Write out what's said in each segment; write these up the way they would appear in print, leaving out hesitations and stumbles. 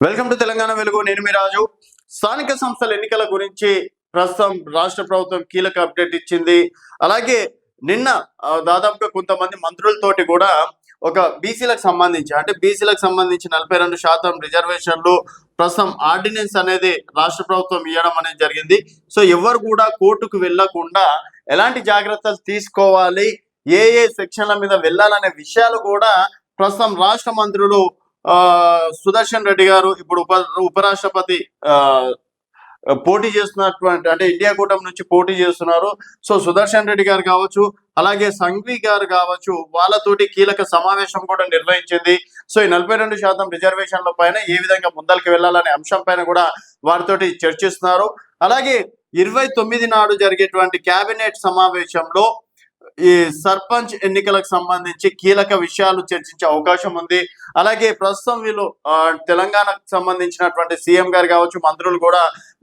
Welcome to Telangana వెలుగు. నేను మీ రాజు. స్థానిక సంస్థల ఎన్నికల గురించి ప్రస్తుతం రాష్ట్ర ప్రభుత్వం కీలక అప్డేట్ ఇచ్చింది. అలాగే నిన్న దాదాపుగా కొంతమంది మంత్రులతోటి కూడా ఒక బీసీలకు సంబంధించి 42% రిజర్వేషన్లు ప్రస్తుతం ఆర్డినెన్స్ అనేది రాష్ట్ర ప్రభుత్వం ఇవ్వడం అనేది జరిగింది. సో ఎవరు కూడా కోర్టుకు వెళ్లకుండా ఎలాంటి జాగ్రత్తలు తీసుకోవాలి, ఏ సెక్షన్ల మీద వెళ్ళాలనే విషయాలు కూడా ప్రస్తుతం రాష్ట్ర మంత్రులు సుదర్శన్ రెడ్డి గారు ఇప్పుడు ఉపరాష్ట్రపతి పోటీ చేస్తున్నటువంటి అంటే ఇండియా కూటమి నుంచి పోటీ చేస్తున్నారు. సో సుదర్శన్ రెడ్డి గారు కావచ్చు, అలాగే సంఘవి గారు కావచ్చు, వాళ్ళతోటి కీలక సమావేశం కూడా నిర్వహించింది. సో ఈ 42% రిజర్వేషన్ల పైన ఏ విధంగా ముందరికి వెళ్ళాలనే అంశం పైన కూడా వారితోటి చర్చిస్తున్నారు. అలాగే 29 నాడు జరిగేటువంటి కేబినెట్ సమావేశంలో ఈ సర్పంచ్ ఎన్నికలకు సంబంధించి కీలక విషయాలు చర్చించే అవకాశం ఉంది. అలాగే ప్రస్తుతం వీళ్ళు తెలంగాణకు సంబంధించినటువంటి సీఎం గారు కావచ్చు, మంత్రులు కూడా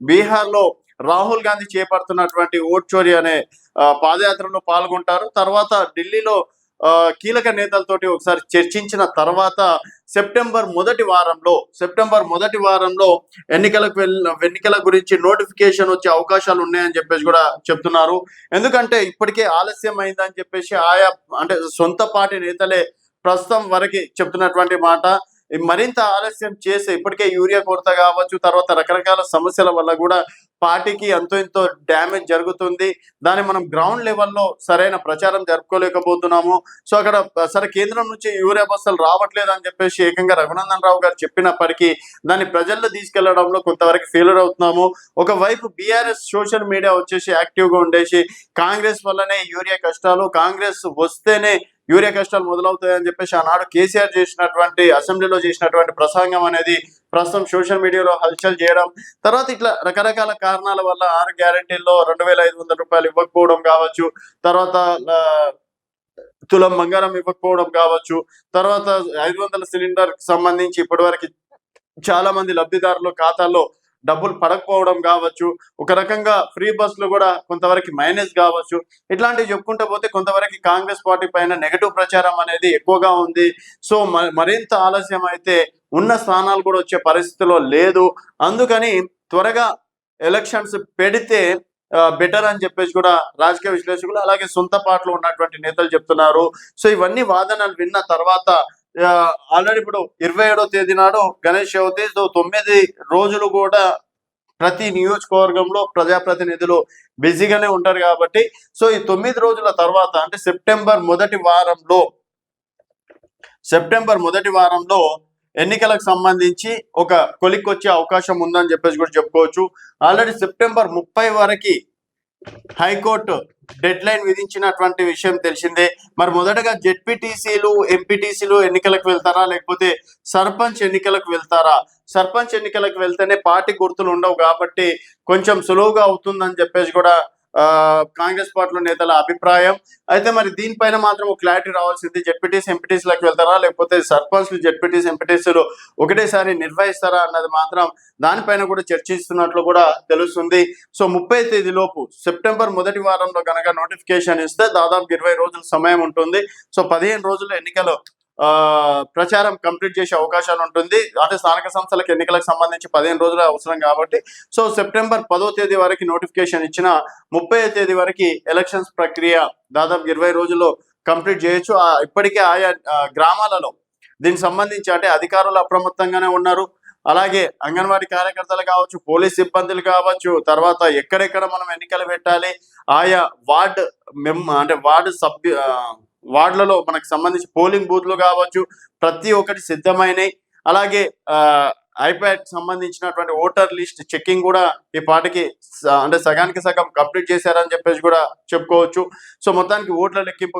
బీహార్ లో రాహుల్ గాంధీ చేపడుతున్నటువంటి ఓట్ చోరీ అనే పాదయాత్రలో పాల్గొంటారు. తర్వాత ఢిల్లీలో కీలక నేతలతోటి ఒకసారి చర్చించిన తర్వాత సెప్టెంబర్ మొదటి వారంలో ఎన్నికల గురించి నోటిఫికేషన్ వచ్చే అవకాశాలు ఉన్నాయని చెప్పేసి కూడా చెప్తున్నారు. ఎందుకంటే ఇప్పటికే ఆలస్యం అయిందని చెప్పేసి ఆయా అంటే సొంత పార్టీ నేతలే ప్రస్తుతం వరకు చెప్తున్నటువంటి మాట. మరింత ఆలస్యం చేస్తే ఇప్పటికే యూరియా కొరత కావచ్చు, తర్వాత రకరకాల సమస్యల వల్ల కూడా పార్టీకి ఎంతో డ్యామేజ్ జరుగుతుంది. దాన్ని మనం గ్రౌండ్ లెవెల్లో సరైన ప్రచారం జరుపుకోలేకపోతున్నాము. సో అక్కడ సరే కేంద్రం నుంచి యూరియా బస్తాలు రావట్లేదు అని చెప్పేసి ఏకంగా రఘునందన్ రావు గారు చెప్పినప్పటికీ దాన్ని ప్రజల్లో తీసుకెళ్లడంలో కొంతవరకు ఫెయిల్యూర్ అవుతున్నాము. ఒకవైపు బీఆర్ఎస్ సోషల్ మీడియా వచ్చేసి యాక్టివ్గా ఉండేసి కాంగ్రెస్ వల్లనే యూరియా కష్టాలు, కాంగ్రెస్ వస్తేనే యూరియా కష్టాలు మొదలవుతాయని చెప్పేసి ఆనాడు కేసీఆర్ అసెంబ్లీలో చేసినటువంటి ప్రసంగం అనేది ప్రస్తుతం సోషల్ మీడియాలో హల్చల్ చేయడం, తర్వాత ఇట్లా రకరకాల కారణాల వల్ల 6 గ్యారెంటీల్లో 2,500 రూపాయలు ఇవ్వకపోవడం కావచ్చు, తర్వాత తులం బంగారం ఇవ్వకపోవడం కావచ్చు, తర్వాత 500 సిలిండర్ సంబంధించి ఇప్పటివరకు చాలా మంది లబ్ధిదారుల ఖాతాల్లో డబ్బులు పడకపోవడం కావచ్చు, ఒక రకంగా ఫ్రీ బస్సులు కూడా కొంతవరకు మైనస్ కావచ్చు. ఇట్లాంటివి చెప్పుకుంటూ పోతే కొంతవరకు కాంగ్రెస్ పార్టీ పైన నెగటివ్ ప్రచారం అనేది ఎక్కువగా ఉంది. సో మరింత ఆలస్యం అయితే ఉన్న స్థానాలు కూడా వచ్చే పరిస్థితిలో లేదు. అందుకని త్వరగా ఎలక్షన్స్ పెడితే బెటర్ అని చెప్పేసి కూడా రాజకీయ విశ్లేషకులు అలాగే సొంత పార్టీలో ఉన్నటువంటి నేతలు చెప్తున్నారు. సో ఇవన్నీ వాదనలు విన్న తర్వాత ఆల్రెడీ ఇప్పుడు 27వ తేదీ నాడు గణేష్ చవితి. సో 9 రోజులు కూడా ప్రతి నియోజకవర్గంలో ప్రజాప్రతినిధులు బిజీగానే ఉంటారు కాబట్టి సో ఈ 9 రోజుల తర్వాత అంటే సెప్టెంబర్ మొదటి వారంలో ఎన్నికలకు సంబంధించి ఒక కొలిక్ వచ్చే అవకాశం ఉందని చెప్పేసి కూడా చెప్పుకోవచ్చు. ఆల్రెడీ సెప్టెంబర్ 30 వరకు హైకోర్టు డెడ్ లైన్ విధించినటువంటి విషయం తెలిసిందే. మరి మొదటగా జెడ్పీటీసీలు, ఎంపీటీసీలు ఎన్నికలకు వెళ్తారా, లేకపోతే సర్పంచ్ ఎన్నికలకు వెళ్తారా? సర్పంచ్ ఎన్నికలకు వెళ్తేనే పార్టీ గుర్తులు ఉండవు కాబట్టి కొంచెం సులువుగా అవుతుందని చెప్పేసి కూడా కాంగ్రెస్ పార్టీలో నేతల అభిప్రాయం. అయితే మరి దీనిపైన మాత్రం ఒక క్లారిటీ రావాల్సింది. జెడ్పీటీసీ, ఎంపీటీసీలకు వెళ్తారా, లేకపోతే సర్పంచ్లు, జెడ్పీటీసీ, ఎంపీటీసీలు ఒకటేసారి నిర్వహిస్తారా అన్నది మాత్రం దానిపైన కూడా చర్చిస్తున్నట్లు కూడా తెలుస్తుంది. సో 30 తేదీలోపు సెప్టెంబర్ మొదటి వారంలో కనుక నోటిఫికేషన్ ఇస్తే దాదాపు 20 రోజుల సమయం ఉంటుంది. సో 15 రోజుల్లో ఎన్నికలు ప్రచారం కంప్లీట్ చేసే అవకాశాలు ఉంటుంది. అంటే స్థానిక సంస్థలకు ఎన్నికలకు సంబంధించి 15 రోజులు అవసరం కాబట్టి సో సెప్టెంబర్ 10వ తేదీ వరకు నోటిఫికేషన్ ఇచ్చిన 30వ తేదీ వరకు ఎలక్షన్స్ ప్రక్రియ దాదాపు 20 రోజుల్లో కంప్లీట్ చేయొచ్చు. ఇప్పటికే ఆయా గ్రామాలలో దీనికి సంబంధించి అంటే అధికారులు అప్రమత్తంగానే ఉన్నారు. అలాగే అంగన్వాడీ కార్యకర్తలు కావచ్చు, పోలీస్ సిబ్బందులు కావచ్చు, తర్వాత ఎక్కడెక్కడ మనం ఎన్నికలు పెట్టాలి, ఆయా వార్డులలో మనకు సంబంధించి పోలింగ్ బూత్లు కావచ్చు ప్రతి ఒక్కటి సిద్ధమైనవి. అలాగే ఐప్యాడ్ సంబంధించినటువంటి ఓటర్ లిస్ట్ చెక్కింగ్ కూడా ఈ పార్టీకి అంటే సగానికి సగం కంప్లీట్ చేశారని చెప్పేసి కూడా చెప్పుకోవచ్చు. సో మొత్తానికి ఓట్ల లెక్కింపు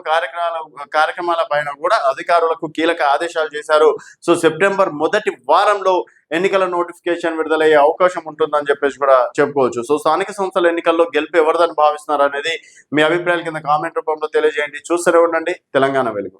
కార్యక్రమాల పైన కూడా అధికారులకు కీలక ఆదేశాలు చేశారు. సో సెప్టెంబర్ మొదటి వారంలో ఎన్నికల నోటిఫికేషన్ విడుదలయ్యే అవకాశం ఉంటుందని చెప్పేసి కూడా చెప్పుకోవచ్చు. సో స్థానిక సంస్థల ఎన్నికల్లో గెలుపు ఎవరిదని భావిస్తున్నారు అనేది మీ అభిప్రాయాల కింద కామెంట్ రూపంలో తెలియజేయండి. చూస్తూనే ఉండండి తెలంగాణ వెలుగు.